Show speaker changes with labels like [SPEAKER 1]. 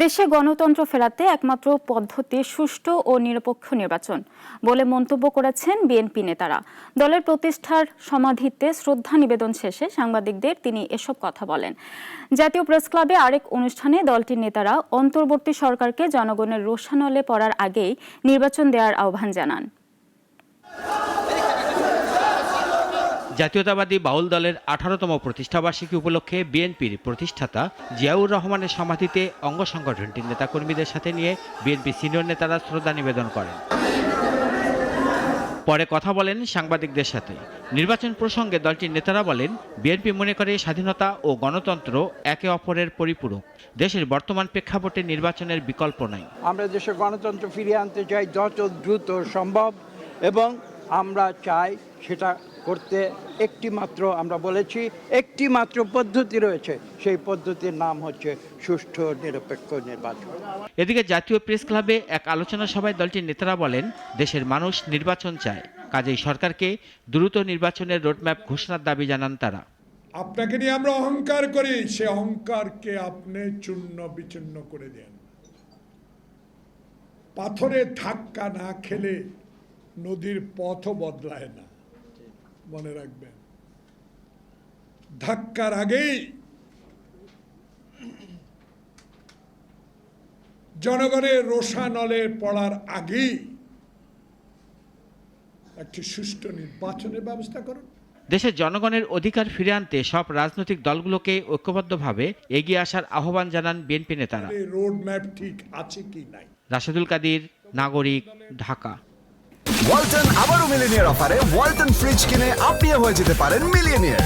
[SPEAKER 1] দেশে গণতন্ত্র ফেরাতে একমাত্র পদ্ধতি সুষ্ঠু ও নিরপেক্ষ নির্বাচন বলে মন্তব্য করেছেন বিএনপি নেতারা। দলের প্রতিষ্ঠার সমাধিতে শ্রদ্ধা নিবেদন শেষে সাংবাদিকদের তিনি এসব কথা বলেন। জাতীয় প্রেসক্লাবে আরেক অনুষ্ঠানে দলটির নেতারা অন্তর্বর্তী সরকারকে জনগণের রোষানলে পড়ার আগেই নির্বাচন দেওয়ার আহ্বান জানান।
[SPEAKER 2] জাতীয়তাবাদী বাউল দলের 18তম প্রতিষ্ঠাবার্ষিকী উপলক্ষে বিএনপির প্রতিষ্ঠাতা জিয়াউর রহমানের সমাধিতে অঙ্গ সংগঠনটির নেতাকর্মীদের সাথে নিয়ে বিএনপি সিনিয়র নেতারা শ্রদ্ধা নিবেদন করেন। পরে কথা বলেন সাংবাদিকদের সাথে। নির্বাচন প্রসঙ্গে দলটির নেতারা বলেন, বিএনপি মনে করে স্বাধীনতা ও গণতন্ত্র একে অপরের পরিপূরক। দেশের বর্তমান প্রেক্ষাপটে নির্বাচনের বিকল্প নাই।
[SPEAKER 3] আমরা দেশে গণতন্ত্র ফিরিয়ে আনতে চাই যত দ্রুত সম্ভব, এবং আমরা চাই সেটা করতে একটি মাত্র পদ্ধতি রয়েছে। সেই পদ্ধতির নাম হচ্ছে সুষ্ঠু নিরপেক্ষ নির্বাচন।
[SPEAKER 2] এদিকে জাতীয় প্রেস ক্লাবে এক আলোচনা সভায় দলটির নেতারা বলেন, দেশের মানুষ নির্বাচন চায়, কাজেই সরকারকে দ্রুত নির্বাচনের রোডম্যাপ ঘোষণার দাবি জানান তারা।
[SPEAKER 4] আপনাকে নিয়ে আমরা অহংকার করি, সে অহংকারকে আপনি চূর্ণ বিচূর্ণ করে দেন। পাথরে ধাক্কা না খেলে নদীর পথও বদলায় না, মনে রাখবেন। ধাক্কার আগেই জনগণের রোষানলে পড়ার আগেই একটি সুষ্ঠু নির্বাচনের ব্যবস্থা করুন।
[SPEAKER 2] দেশের জনগণের অধিকার ফিরে আনতে সব রাজনৈতিক দলগুলোকে ঐক্যবদ্ধভাবে এগিয়ে আসার আহ্বান জানান বিএনপি নেতারা।
[SPEAKER 4] রোড ম্যাপ ঠিক আছে কি নাই।
[SPEAKER 2] রাশেদুল কাদির, নাগরিক, ঢাকা।
[SPEAKER 5] ওয়ালটন আবারও মিলিনিয়ার অফারে ওয়ালটন ফ্রিজ কিনে আপনিও হয়ে যেতে পারেন মিলিয়নিয়ার।